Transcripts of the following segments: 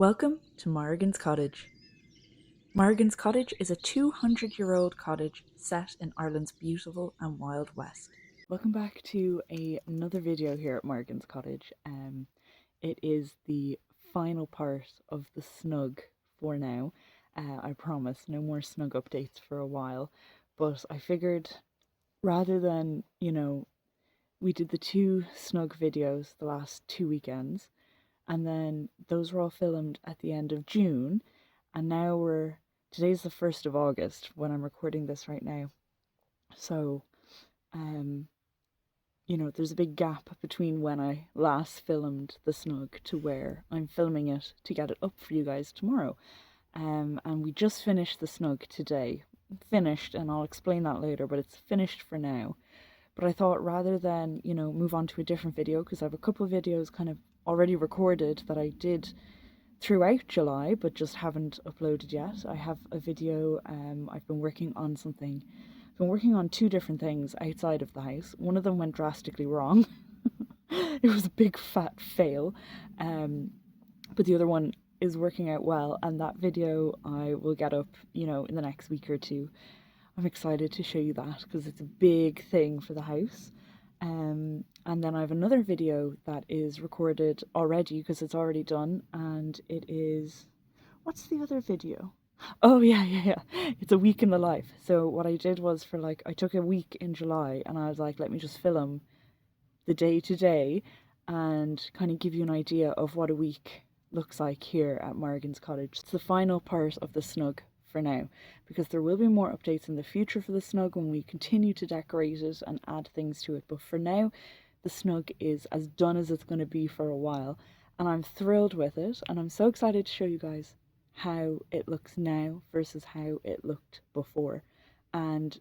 Welcome to Morrigan's Cottage. Morrigan's Cottage is a 200-year-old cottage set in Ireland's beautiful and wild west. Welcome back to another video here at Morrigan's Cottage. It is the final part of the Snug for now. I promise, no more Snug updates for a while. But I figured rather than, we did the two Snug videos the last 2 weekends, and then those were all filmed at the end of June, and now today's the 1st of August when I'm recording this right now. So there's a big gap between when I last filmed the Snug to where I'm filming it to get it up for you guys tomorrow. And we just finished the Snug today. Finished, and I'll explain that later, but it's finished for now. But I thought rather than, move on to a different video, because I have a couple of videos kind of already recorded that I did throughout July but just haven't uploaded yet. I have a video, I've been working on two different things outside of the house. One of them went drastically wrong. It was a big fat fail, but the other one is working out well, and that video I will get up, in the next week or two. I'm excited to show you that because it's a big thing for the house. And then I have another video that is recorded already because it's already done, and it is, what's the other video? Oh yeah. It's a week in the life. So what I did was I took a week in July and I was like, let me just film the day to day and kind of give you an idea of what a week looks like here at Morrigan's Cottage. It's the final part of the Snug for now, because there will be more updates in the future for the Snug when we continue to decorate it and add things to it. But for now, the Snug is as done as it's going to be for a while, and I'm thrilled with it, and I'm so excited to show you guys how it looks now versus how it looked before. And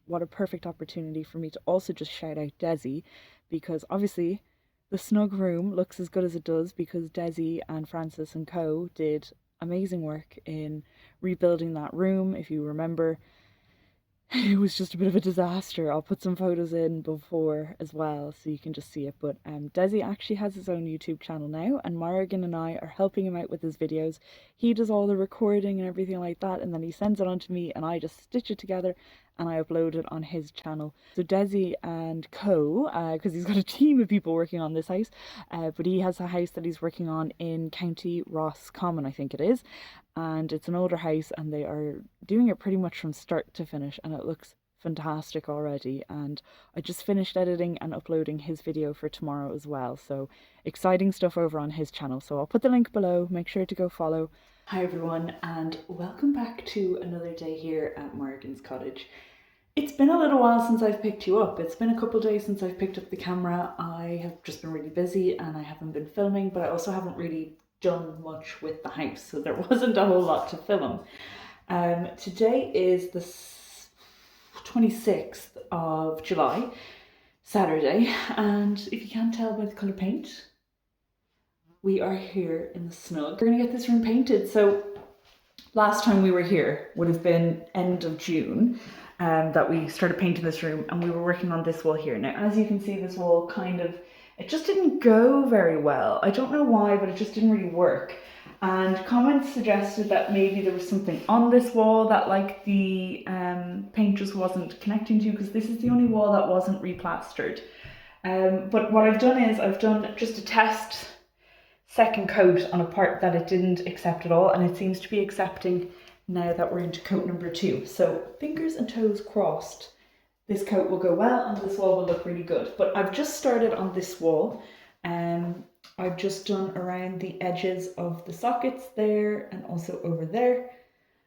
what a perfect opportunity for me to also just shout out Desi, because obviously the Snug room looks as good as it does because Desi and Francis and co did amazing work in rebuilding that room. If you remember, it was just a bit of a disaster. I'll put some photos in before as well so you can just see it. But Desi actually has his own YouTube channel now, and Morrigan and I are helping him out with his videos. He does all the recording and everything like that, and then he sends it on to me and I just stitch it together and I upload it on his channel. So Desi and co, because he's got a team of people working on this house, but he has a house that he's working on in County Roscommon, I think it is, and it's an older house, and they are doing it pretty much from start to finish, and it looks fantastic already. And I just finished editing and uploading his video for tomorrow as well, so exciting stuff over on his channel. So I'll put the link below, make sure to go follow. Hi everyone, and welcome back to another day here at Morrigan's Cottage. It's been a little while since I've picked you up. It's been a couple of days since I've picked up the camera. I have just been really busy and I haven't been filming, but I also haven't really done much with the house, so there wasn't a whole lot to film. Today is the 26th of July, Saturday, and if you can't tell by the colour paint, we are here in the Snug. We're gonna get this room painted. So last time we were here would have been end of June that we started painting this room, and we were working on this wall here. Now, as you can see, this wall it just didn't go very well. I don't know why, but it just didn't really work. And comments suggested that maybe there was something on this wall that the paint just wasn't connecting to, because this is the only wall that wasn't replastered. But what I've done is I've done just a test second coat on a part that it didn't accept at all, and it seems to be accepting now that we're into coat number 2. So fingers and toes crossed, this coat will go well and this wall will look really good. But I've just started on this wall, and I've just done around the edges of the sockets there and also over there.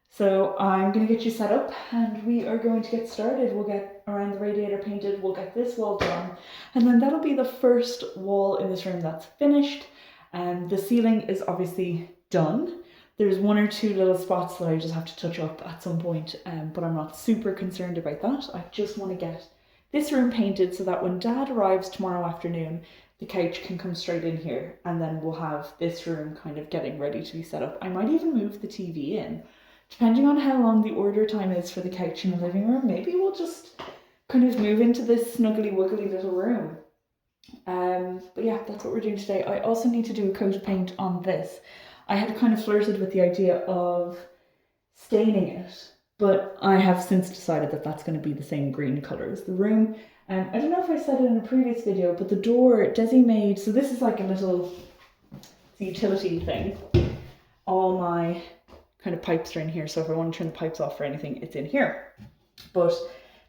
So I'm going to get you set up and we are going to get started. We'll get around the radiator painted, we'll get this wall done, and then that'll be the first wall in this room that's finished. The ceiling is obviously done. There's one or two little spots that I just have to touch up at some point, but I'm not super concerned about that. I just want to get this room painted so that when Dad arrives tomorrow afternoon, the couch can come straight in here, and then we'll have this room kind of getting ready to be set up. I might even move the TV in, depending on how long the order time is for the couch in the living room. Maybe we'll just kind of move into this snuggly wuggly little room. But yeah, that's what we're doing today. I also need to do a coat of paint on this. I had kind of flirted with the idea of staining it, but I have since decided that that's going to be the same green colour as the room. I don't know if I said it in a previous video, but the door, Desi made, so this is like a little utility thing. All my kind of pipes are in here, so if I want to turn the pipes off or anything, it's in here. But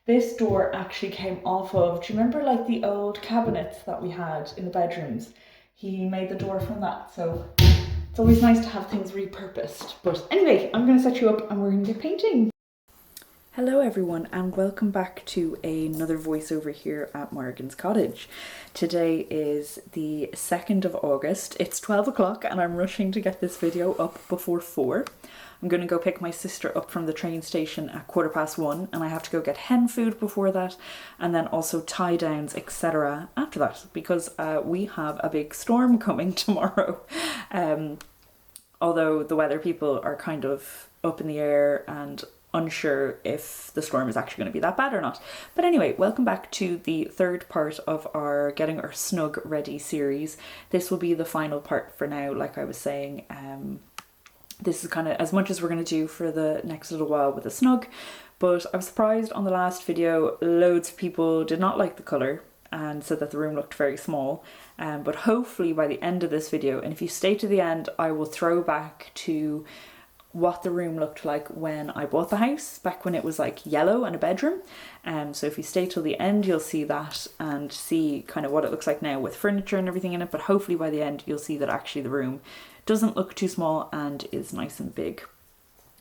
this door actually came off of, do you remember like the old cabinets that we had in the bedrooms? He made the door from that, so it's always nice to have things repurposed. But anyway, I'm going to set you up and we're going to get painting. Hello everyone, and welcome back to another voiceover here at Morrigan's cottage. Today is the 2nd of August. It's 12 o'clock and I'm rushing to get this video up before 4. I'm going to go pick my sister up from the train station at 1:15, and I have to go get hen food before that, and then also tie downs, etc. after that, because we have a big storm coming tomorrow. Although the weather people are kind of up in the air and unsure if the storm is actually going to be that bad or not. But anyway, welcome back to the third part of our Getting Our Snug Ready series. This will be the final part for now, like I was saying. This is kind of as much as we're going to do for the next little while with the Snug. But I was surprised on the last video, loads of people did not like the colour and said that the room looked very small. But hopefully by the end of this video, and if you stay to the end, I will throw back to what the room looked like when I bought the house, back when it was like yellow and a bedroom. So if you stay till the end, you'll see that and see kind of what it looks like now with furniture and everything in it. But hopefully by the end, you'll see that actually the room doesn't look too small and is nice and big.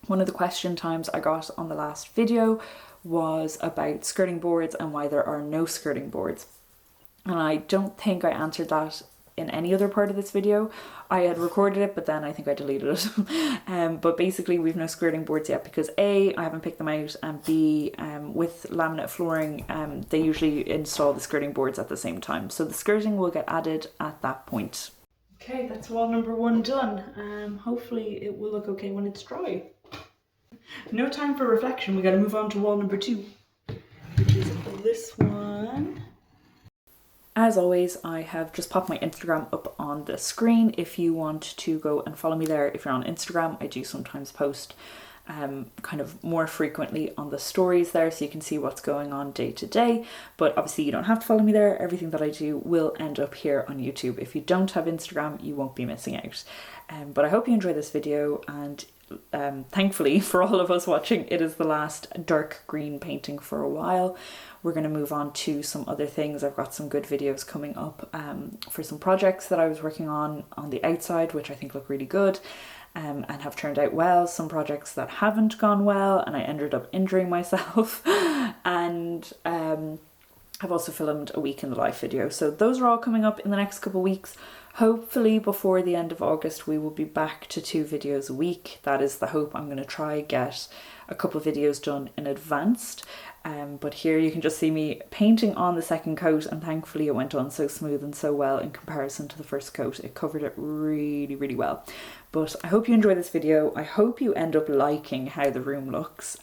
One of the question times I got on the last video was about skirting boards and why there are no skirting boards. And I don't think I answered that in any other part of this video. I had recorded it, but then I think I deleted it. But basically we've no skirting boards yet because A, I haven't picked them out, and B, with laminate flooring, they usually install the skirting boards at the same time. So the skirting will get added at that point. Okay, that's wall number 1 done. Hopefully it will look okay when it's dry. No time for reflection, we gotta move on to wall number 2, which is this one. As always, I have just popped my Instagram up on the screen if you want to go and follow me there. If you're on Instagram, I do sometimes post kind of more frequently on the stories there, so you can see what's going on day to day. But obviously you don't have to follow me there. Everything that I do will end up here on YouTube. If you don't have Instagram, you won't be missing out. But I hope you enjoy this video, and thankfully for all of us watching, it is the last dark green painting for a while. We're going to move on to some other things. I've got some good videos coming up for some projects that I was working on the outside, which I think look really good and have turned out well. Some projects that haven't gone well and I ended up injuring myself. And I've also filmed a week in the life video. So those are all coming up in the next couple of weeks. Hopefully before the end of August, we will be back to 2 videos a week. That is the hope. I'm going to try get a couple of videos done in advance. But here you can just see me painting on the second coat, and thankfully it went on so smooth and so well in comparison to the first coat. It covered it really, really well. But I hope you enjoy this video. I hope you end up liking how the room looks.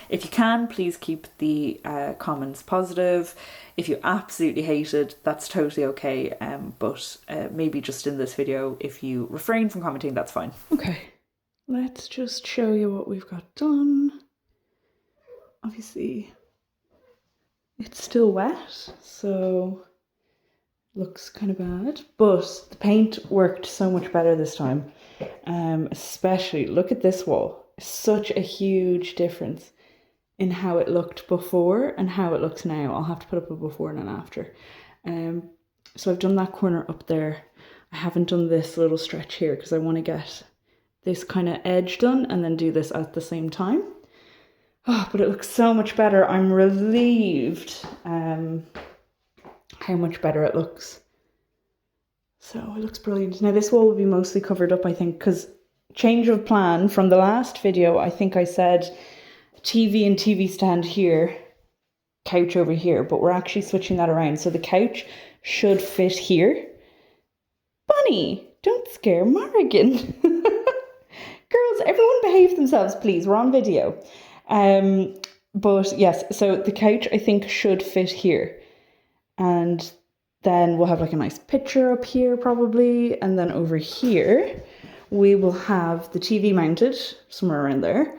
If you can, please keep the comments positive. If you absolutely hate it, that's totally okay. But maybe just in this video, if you refrain from commenting, that's fine. Okay, let's just show you what we've got done. Obviously, it's still wet, so looks kind of bad, but the paint worked so much better this time. Especially, look at this wall. Such a huge difference in how it looked before and how it looks now. I'll have to put up a before and an after. So I've done that corner up there. I haven't done this little stretch here because I want to get this kind of edge done and then do this at the same time. Oh, but it looks so much better. I'm relieved how much better it looks. So it looks brilliant. Now this wall will be mostly covered up, I think, because change of plan from the last video. I think I said TV and TV stand here, couch over here, but we're actually switching that around. So the couch should fit here. Bunny, don't scare Morrigan. Girls, everyone behave themselves, please. We're on video. But yes, so the couch I think should fit here, and then we'll have like a nice picture up here probably, and then over here we will have the TV mounted somewhere around there.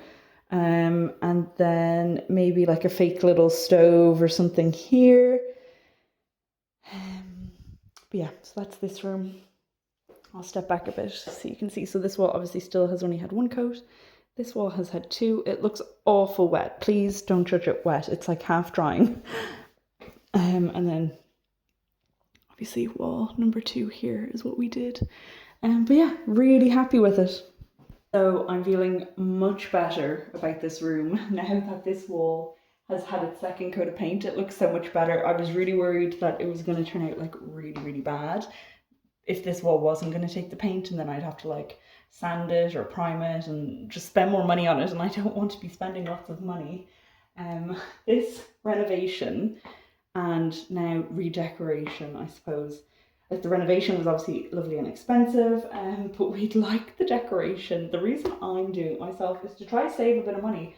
And then maybe like a fake little stove or something here. But yeah, so that's this room. I'll step back a bit so you can see. So this wall obviously still has only had one coat. This wall has had two. It looks awful wet. Please don't touch it wet. It's like half drying. And then obviously wall number 2 here is what we did. But yeah, really happy with it. So I'm feeling much better about this room now that this wall has had its second coat of paint. It looks so much better. I was really worried that it was going to turn out like really, really bad if this wall wasn't going to take the paint, and then I'd have to like sand it or prime it and just spend more money on it, and I don't want to be spending lots of money. This renovation and now redecoration, I suppose. Like the renovation was obviously lovely and expensive, but we'd like the decoration. The reason I'm doing it myself is to try save a bit of money,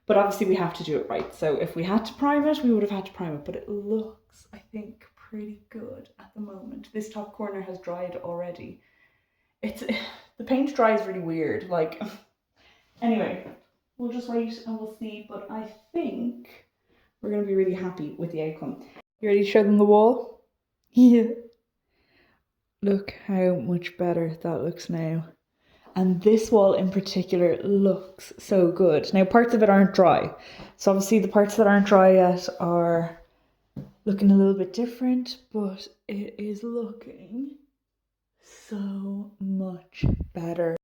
but obviously we have to do it right. So if we had to prime it, we would have had to prime it, but it looks, I think, pretty good at the moment. This top corner has dried already. The paint dries really weird. Like, anyway, we'll just wait and we'll see. But I think we're gonna be really happy with the outcome. You ready to show them the wall? Yeah. Look how much better that looks now. And this wall in particular looks so good. Now, parts of it aren't dry. So obviously the parts that aren't dry yet are looking a little bit different, but it is looking so much better.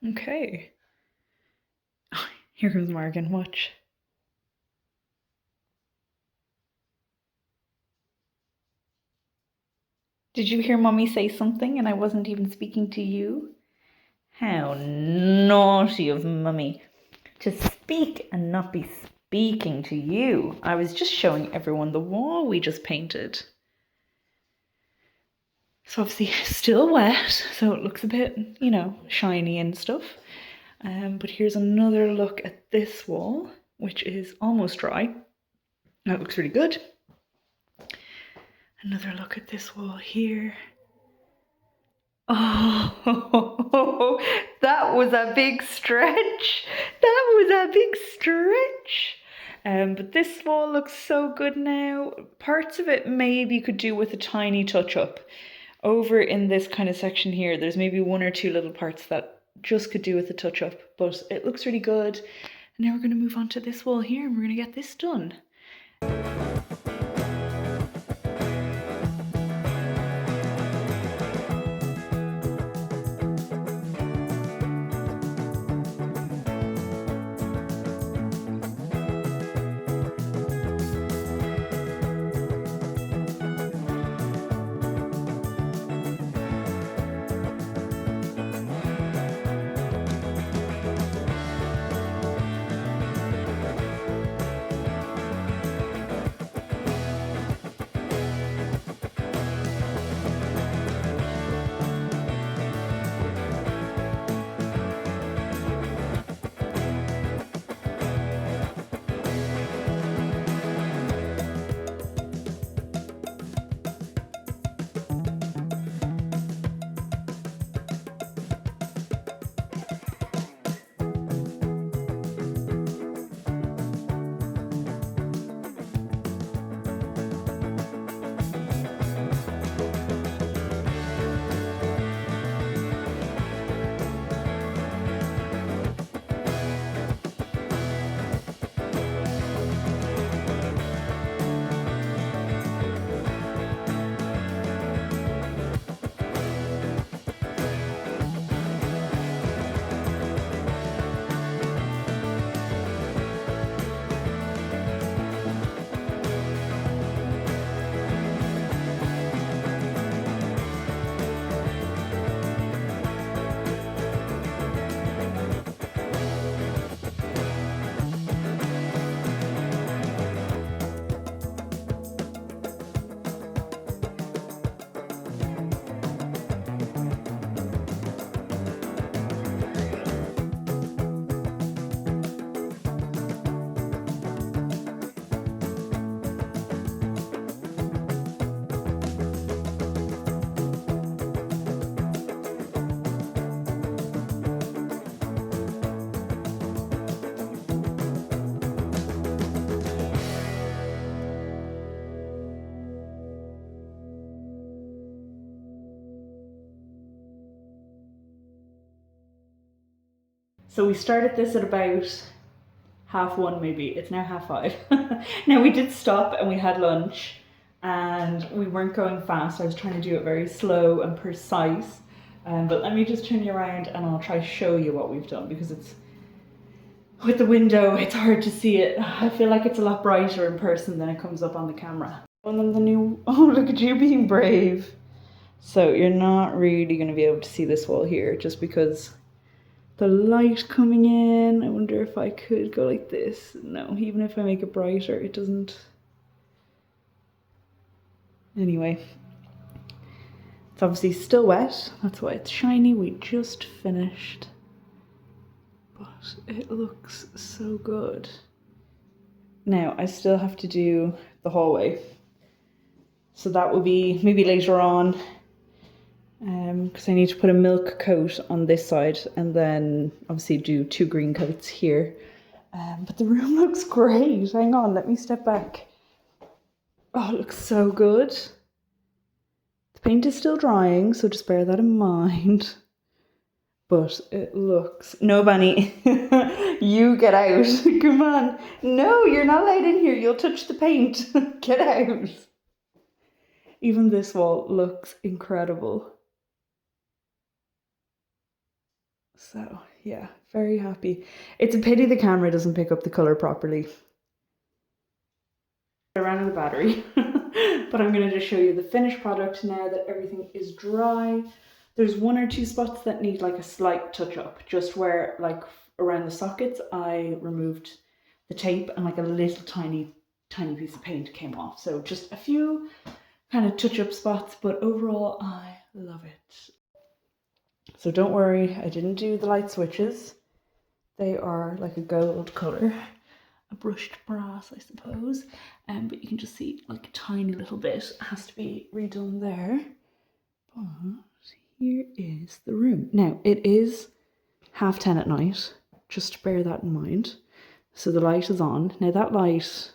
Okay. Here comes Morrigan, watch. Did you hear Mummy say something and I wasn't even speaking to you? How naughty of Mummy to speak and not be speaking to you. I was just showing everyone the wall we just painted. So obviously still wet, so it looks a bit, you know, shiny and stuff. But here's another look at this wall, which is almost dry. That looks really good. Another look at this wall here. Oh, that was a big stretch. That was a big stretch. But this wall looks so good now. Parts of it maybe could do with a tiny touch up. Over in this kind of section here, there's maybe 1 or 2 little parts that just could do with a touch up, but it looks really good. And now we're going to move on to this wall here and we're going to get this done. So we started this at about 1:30 maybe. It's now 5:30. Now we did stop and we had lunch and we weren't going fast. I was trying to do it very slow and precise. But let me just turn you around and I'll try to show you what we've done, because it's with the window, it's hard to see it. I feel like it's a lot brighter in person than it comes up on the camera. One of the new, oh, look at you being brave. So you're not really going to be able to see this wall here just because the light coming in. I wonder if I could go like this. No, even if I make it brighter, it doesn't. Anyway, it's obviously still wet. That's why it's shiny. We just finished. But it looks so good. Now, I still have to do the hallway. So that will be maybe later on, because I need to put a milk coat on this side and then obviously do 2 green coats here. But the room looks great. Hang on, let me step back. Oh, it looks so good. The paint is still drying, so just bear that in mind. But it looks... No, Bunny. You get out. Come on. No, you're not allowed in here. You'll touch the paint. Get out. Even this wall looks incredible. So, yeah, very happy. It's a pity the camera doesn't pick up the colour properly. I ran out of battery. But I'm going to just show you the finished product now that everything is dry. There's 1 or 2 spots that need like a slight touch up, just where like around the sockets I removed the tape and like a little tiny piece of paint came off. So just a few kind of touch up spots, but overall I love it. So don't worry, I didn't do the light switches. They are like a gold colour, a brushed brass I suppose, but you can just see like a tiny little bit has to be redone there. But here is the room. Now, it is 10:30 at night, just bear that in mind. So the light is on. Now that light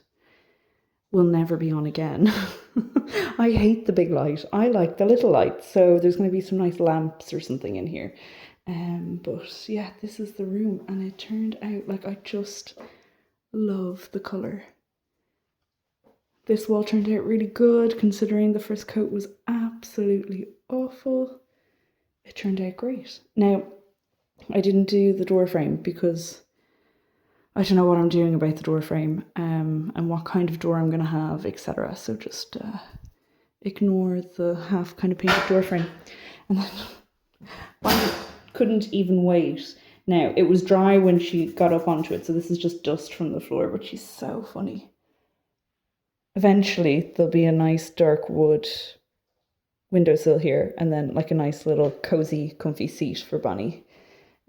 will never be on again. I hate the big light. I like the little light. So there's going to be some nice lamps or something in here. But yeah, this is the room and it turned out like I just love the colour. This wall turned out really good considering the first coat was absolutely awful. It turned out great. Now, I didn't do the door frame because I don't know what I'm doing about the door frame and what kind of door I'm going to have, etc. So just ignore the half kind of painted door frame. And then I couldn't even wait. Now, it was dry when she got up onto it, so this is just dust from the floor, but she's so funny. Eventually, there'll be a nice dark wood windowsill here and then like a nice little cozy comfy seat for Bonnie.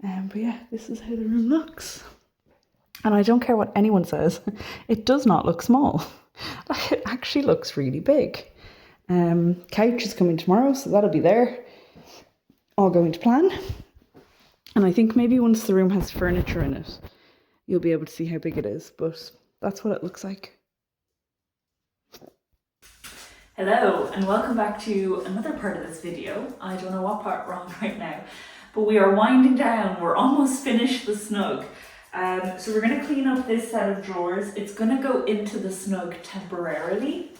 But yeah, this is how the room looks. And I don't care what anyone says, it does not look small. Like, it actually looks really big. Couch is coming tomorrow, so that'll be there. All going to plan. And I think maybe once the room has furniture in it, you'll be able to see how big it is, but that's what it looks like. Hello and welcome back to another part of this video. I don't know what part we're on right now, but we are winding down. We're almost finished the Snug. So we're going to clean up this set of drawers. It's going to go into the Snug temporarily.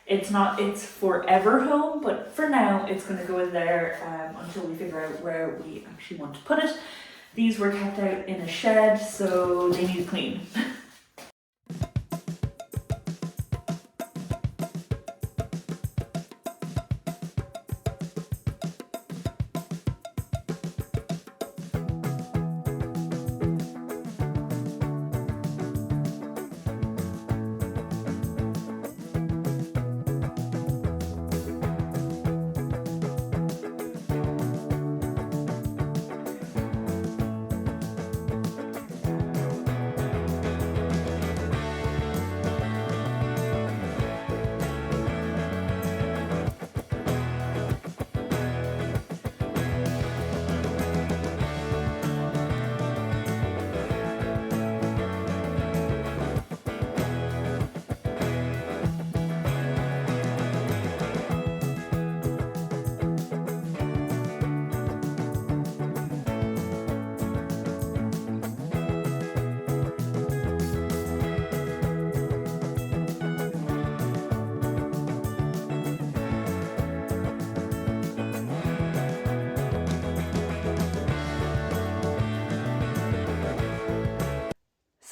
It's not its forever home, but for now it's going to go in there until we figure out where we actually want to put it. These were kept out in a shed, so they need to clean.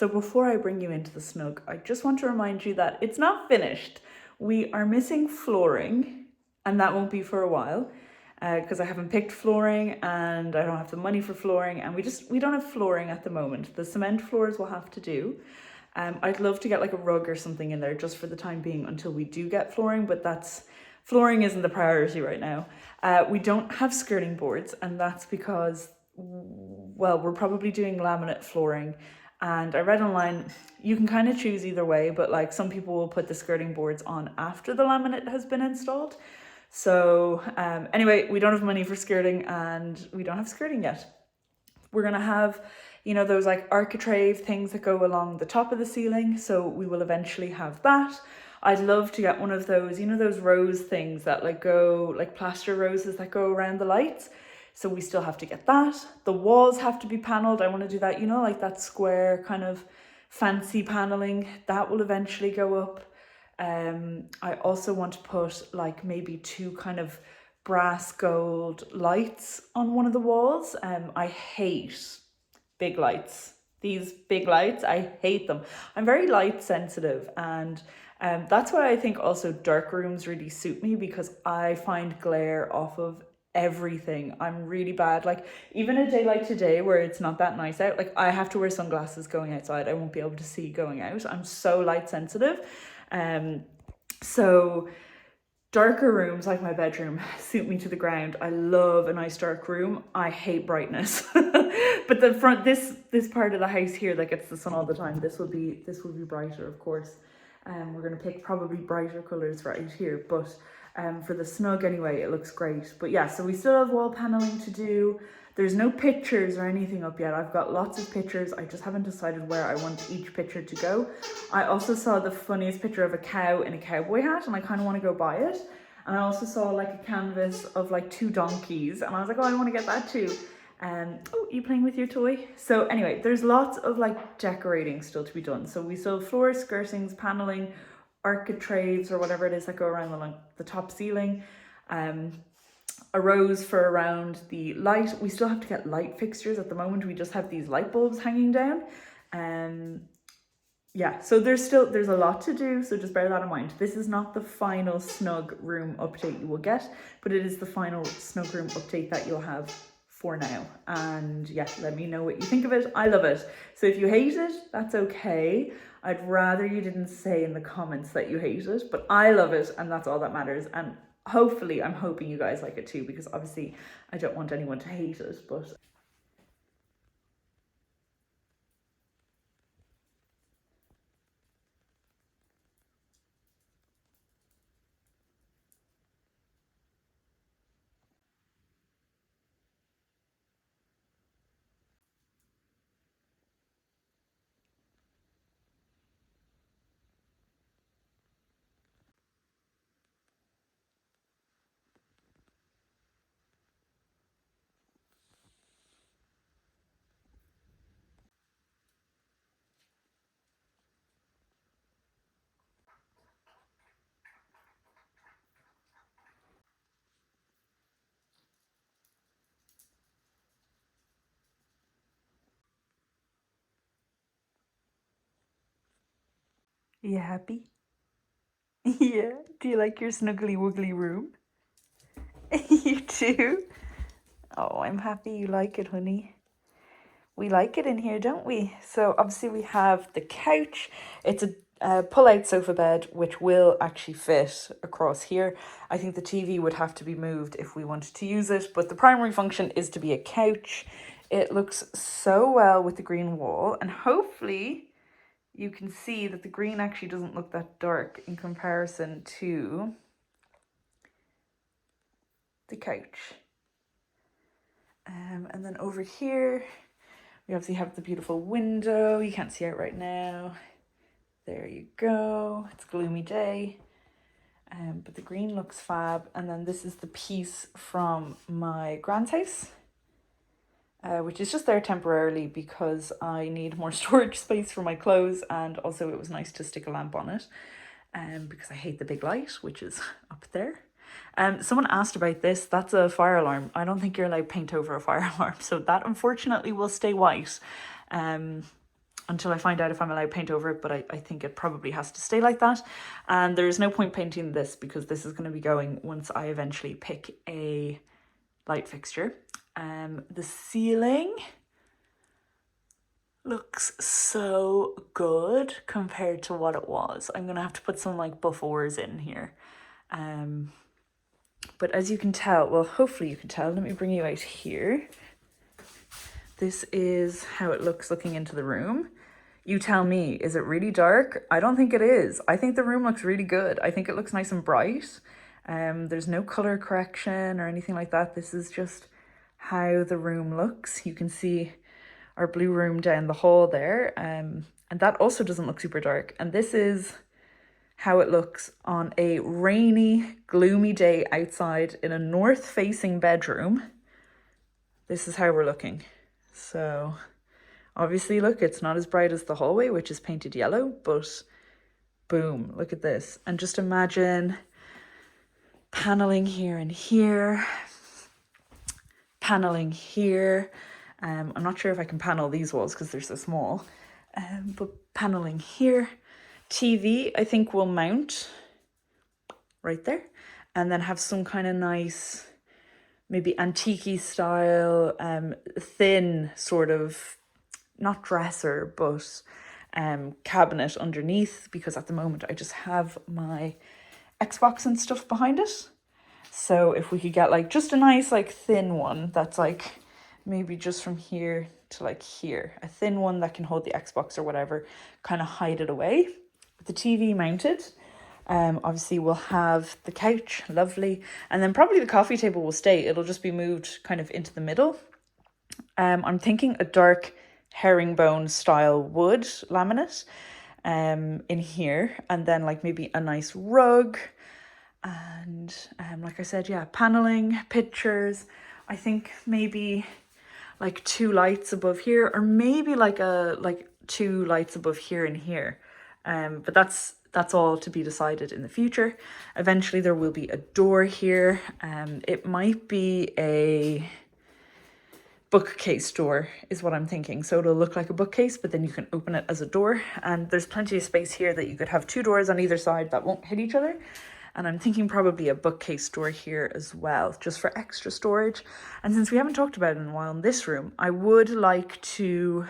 So before I bring you into the Snug, I just want to remind you that it's not finished. We are missing flooring, and that won't be for a while because I haven't picked flooring and I don't have the money for flooring, and we don't have flooring at the moment. The cement floors will have to do. I'd love to get like a rug or something in there just for the time being until we do get flooring, but flooring isn't the priority right now. We don't have skirting boards, and that's because, well, we're probably doing laminate flooring. And I read online, you can kind of choose either way, but like some people will put the skirting boards on after the laminate has been installed. So anyway, we don't have money for skirting and we don't have skirting yet. We're going to have, you know, those like architrave things that go along the top of the ceiling. So we will eventually have that. I'd love to get one of those, you know, those rose things that like go, like plaster roses that go around the lights. So we still have to get that. The walls have to be panelled. I want to do that, you know, like that square kind of fancy paneling. That will eventually go up. I also want to put like maybe 2 kind of brass gold lights on one of the walls. I hate big lights. These big lights, I hate them. I'm very light sensitive, and that's why I think also dark rooms really suit me, because I find glare off of everything. I'm really bad. Like even a day like today where it's not that nice out, like I have to wear sunglasses going outside. I won't be able to see going out. I'm so light sensitive. So darker rooms like my bedroom suit me to the ground. I love a nice dark room. I hate brightness. But the front, this part of the house here that gets the sun all the time, this will be brighter, of course. We're going to pick probably brighter colours right here, but for the Snug anyway, it looks great. But yeah, so we still have wall paneling to do. There's no pictures or anything up yet. I've got lots of pictures. I just haven't decided where I want each picture to go. I also saw the funniest picture of a cow in a cowboy hat, and I kind of want to go buy it. And I also saw like a canvas of like 2 donkeys, and I was like, oh, I want to get that too. Oh, you playing with your toy? So anyway, there's lots of like decorating still to be done. So we still have floors, skirtings, paneling, architraves or whatever it is that go around the top ceiling. A rose for around the light. We still have to get light fixtures. At the moment we just have these light bulbs hanging down. Yeah, so there's a lot to do, so just bear that in mind. This is not the final Snug room update you will get, but it is the final Snug room update that you'll have for now. And yeah, let me know what you think of it. I love it. So if you hate it, that's okay. I'd rather you didn't say in the comments that you hate it, but I love it, and that's all that matters. And hopefully, I'm hoping you guys like it too, because obviously I don't want anyone to hate it, but you happy? Yeah. Do you like your snuggly wuggly room? You do? Oh, I'm happy you like it, honey. We like it in here, don't we? So obviously we have the couch. It's a pull-out sofa bed, which will actually fit across here. I think the TV would have to be moved if we wanted to use it, but the primary function is to be a couch. It looks so well with the green wall, and hopefully you can see that the green actually doesn't look that dark in comparison to the couch. And then over here, we obviously have the beautiful window. You can't see it right now. There you go. It's a gloomy day. But the green looks fab. And then this is the piece from my grand's house, which is just there temporarily because I need more storage space for my clothes. And also it was nice to stick a lamp on it because I hate the big light, which is up there. Someone asked about this. That's a fire alarm. I don't think you're allowed paint over a fire alarm, so that unfortunately will stay white. until I find out if I'm allowed to paint over it, but I think it probably has to stay like that. And there's no point painting this because this is going to be going once I eventually pick a light fixture. The ceiling looks so good compared to what it was. I'm gonna have to put some like buffers in here. But as you can tell, well, hopefully you can tell, let me bring you out here. This is how it looks looking into the room. You tell me, is it really dark? I don't think it is. I think the room looks really good. I think it looks nice and bright. There's no color correction or anything like that. This is just how the room looks. You can see our blue room down the hall there. And that also doesn't look super dark. And this is how it looks on a rainy, gloomy day outside in a north-facing bedroom. This is how we're looking. So obviously, look, it's not as bright as the hallway, which is painted yellow, but boom, look at this. And just imagine paneling here and here, paneling here. I'm not sure if I can panel these walls because they're so small, but paneling here. TV, I think, will mount right there, and then have some kind of nice, maybe antique-y style, thin sort of, not dresser, but cabinet underneath, because at the moment I just have my Xbox and stuff behind it. So if we could get like just a nice like thin one that's like maybe just from here to like here, a thin one that can hold the Xbox or whatever, kind of hide it away. With the TV mounted, obviously we'll have the couch, lovely, and then probably the coffee table will stay. It'll just be moved kind of into the middle. I'm thinking a dark herringbone style wood laminate in here, and then like maybe a nice rug, and like I said, yeah, paneling, pictures. I think maybe like 2 lights above here, or maybe like 2 lights above here and here. But that's all to be decided in the future. Eventually there will be a door here. It might be a bookcase door is what I'm thinking. So it'll look like a bookcase, but then you can open it as a door. And there's plenty of space here that you could have 2 doors on either side that won't hit each other. And I'm thinking probably a bookcase door here as well, just for extra storage. And since we haven't talked about it in a while in this room, I would like to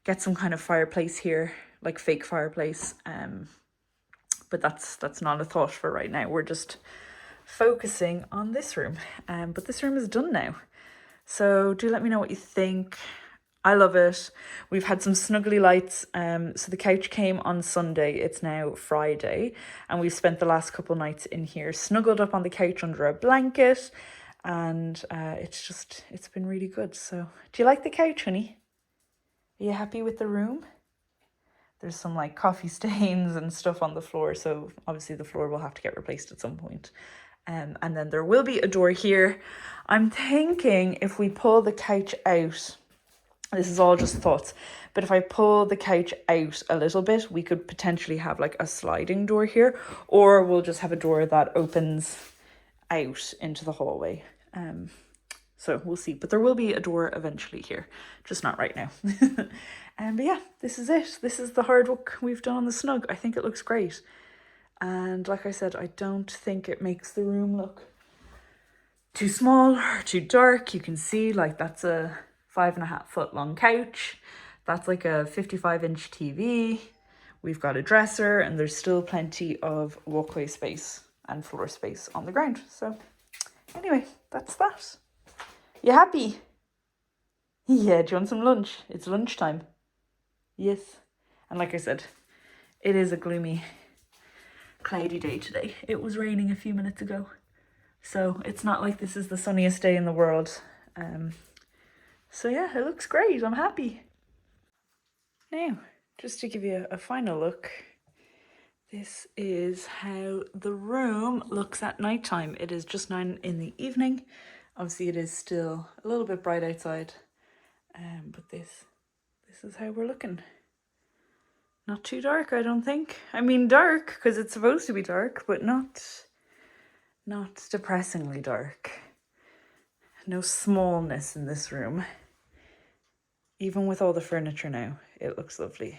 get some kind of fireplace here, like fake fireplace. But that's not a thought for right now. We're just focusing on this room. But this room is done now. So do let me know what you think. I love it. We've had some snuggly lights. So the couch came on Sunday. It's now Friday. And we've spent the last couple nights in here snuggled up on the couch under a blanket. And it's been really good. So do you like the couch, honey? Are you happy with the room? There's some like coffee stains and stuff on the floor. So obviously the floor will have to get replaced at some point. And then there will be a door here. I'm thinking if we pull the couch out, this is all just thoughts, but if I pull the couch out a little bit, we could potentially have like a sliding door here, or we'll just have a door that opens out into the hallway. So we'll see, but there will be a door eventually here, just not right now. But yeah, this is it. This is the hard work we've done on the Snug. I think it looks great. And like I said, I don't think it makes the room look too small or too dark. You can see like that's a 5.5 foot long couch. That's like a 55-inch TV. We've got a dresser, and there's still plenty of walkway space and floor space on the ground. So anyway, that's that. You happy? Yeah, do you want some lunch? It's lunchtime. Yes. And like I said, it is a gloomy, cloudy day today. It was raining a few minutes ago. So it's not like this is the sunniest day in the world. So yeah, it looks great. I'm happy. Now, just to give you a final look, this is how the room looks at nighttime. It is just 9 in the evening. Obviously it is still a little bit bright outside, but this is how we're looking. Not too dark, I don't think. I mean dark, because it's supposed to be dark, but not depressingly dark. No smallness in this room. Even with all the furniture now, it looks lovely.